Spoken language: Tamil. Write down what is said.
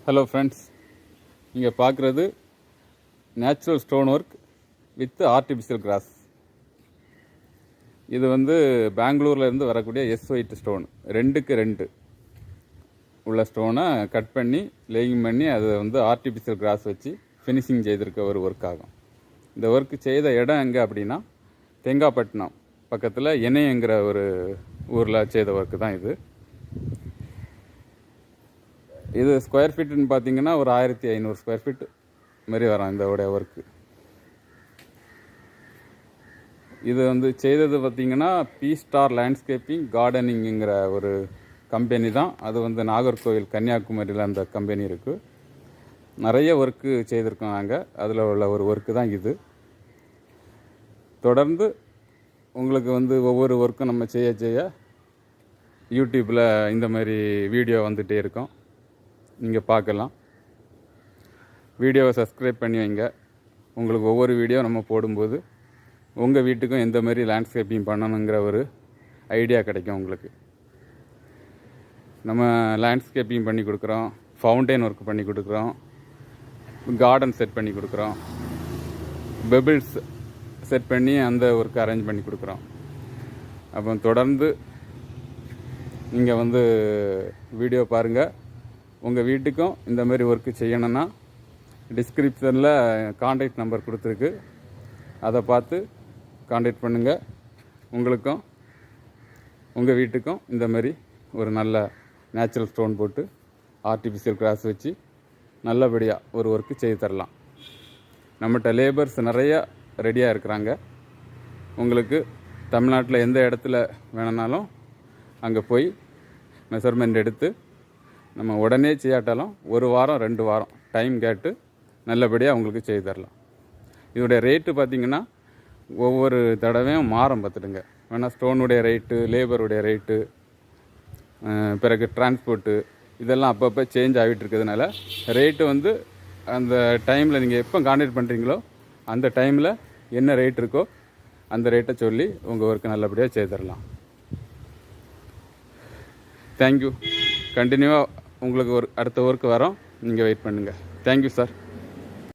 ஹலோ ஃப்ரெண்ட்ஸ், நீங்கள் பார்க்குறது natural stone work with artificial cross. இது வந்து பெங்களூர்லேருந்து வரக்கூடிய ஒயிட் ஸ்டோன் 2க்கு 2 உள்ள ஸ்டோனை கட் பண்ணி லேயிங் பண்ணி அதை வந்து ஆர்டிஃபிஷியல் கிராஸ் வச்சு ஃபினிஷிங் செய்திருக்க ஒரு ஒர்க் ஆகும். இந்த ஒர்க் செய்த இடம் எங்கே அப்படின்னா தேங்காய்பட்டினம் பக்கத்தில் இணையங்கிற ஒரு ஊரில் செய்த ஒர்க்கு தான் இது. இது ஸ்கொயர் ஃபீட்டுன்னு பார்த்தீங்கன்னா ஒரு 1500 ஸ்கொயர் ஃபீட் மாரி வரும் இந்த ஒர்க்கு. இது வந்து செய்தது பார்த்திங்கன்னா பி ஸ்டார் லேண்ட்ஸ்கேப்பிங் கார்டனிங்கிற ஒரு கம்பெனி தான். அது வந்து நாகர்கோவில் கன்னியாகுமரியில் அந்த கம்பெனி இருக்குது. நிறைய ஒர்க்கு செய்திருக்கோம் நாங்கள். அதில் உள்ள ஒரு ஒர்க்கு தான் இது. தொடர்ந்து உங்களுக்கு வந்து ஒவ்வொரு ஒர்க்கும் நம்ம செய்ய செய்ய யூடியூப்பில் இந்த மாதிரி வீடியோ வந்துகிட்டே இருக்கும், நீங்கள் பார்க்கலாம். வீடியோவை சப்ஸ்கிரைப் பண்ணி வைங்க. உங்களுக்கு ஒவ்வொரு வீடியோ நம்ம போடும்போது உங்கள் வீட்டுக்கும் எந்த மாதிரி லேண்ட்ஸ்கேப்பிங் பண்ணணுங்கிற ஒரு ஐடியா கிடைக்கும் உங்களுக்கு. நம்ம லேண்ட்ஸ்கேப்பிங் பண்ணி கொடுக்குறோம், ஃபவுண்டைன் ஒர்க் பண்ணி கொடுக்குறோம், கார்டன் செட் பண்ணி கொடுக்குறோம், பெபிள்ஸ் செட் பண்ணி அந்த ஒர்க் அரேஞ்ச் பண்ணி கொடுக்குறோம். அப்போ தொடர்ந்து நீங்கள் வந்து வீடியோ பாருங்கள். உங்கள் வீட்டுக்கும் இந்த மாதிரி ஒர்க்கு செய்யணுன்னா டிஸ்கிரிப்ஷனில் கான்டாக்ட் நம்பர் கொடுத்துருக்கு, அதை பார்த்து கான்டாக்ட் பண்ணுங்கள். உங்களுக்கும் உங்கள் வீட்டுக்கும் இந்த மாதிரி ஒரு நல்ல நேச்சுரல் ஸ்டோன் போட்டு ஆர்டிஃபிஷியல் கிராஸ் வச்சு நல்லபடியாக ஒரு ஒர்க்கு செய்து தரலாம். நம்மகிட்ட லேபர்ஸ் நிறையா ரெடியாக இருக்கிறாங்க. உங்களுக்கு தமிழ்நாட்டில் எந்த இடத்துல வேணுனாலும் அங்கே போய் மெஷர்மெண்ட் எடுத்து நம்ம உடனே செய்யாட்டாலும் 1 வாரம் 2 வாரம் டைம் கேட்டு நல்லபடியாக உங்களுக்கு செய்து தரலாம். இதோடைய ரேட்டு பார்த்திங்கன்னா ஒவ்வொரு தடவையும் மாறம் பார்த்துடுங்க. வேணால் ஸ்டோனுடைய ரேட்டு, லேபருடைய ரேட்டு, பிறகு டிரான்ஸ்போர்ட்டு இதெல்லாம் அப்பப்போ சேஞ்ச் ஆகிட்டு இருக்கிறதுனால ரேட்டு வந்து அந்த டைமில் நீங்கள் எப்போ கான்டாக்ட் பண்ணுறீங்களோ அந்த டைமில் என்ன ரேட் இருக்கோ அந்த ரேட்டை சொல்லி உங்கள் ஒர்க்கு நல்லபடியாக செய்து தரலாம். தேங்க்யூ. கண்டினியூவாக உங்களுக்கு அடுத்த ஒர்க்கு வரோம், நீங்கள் வெயிட் பண்ணுங்கள். Thank you sir.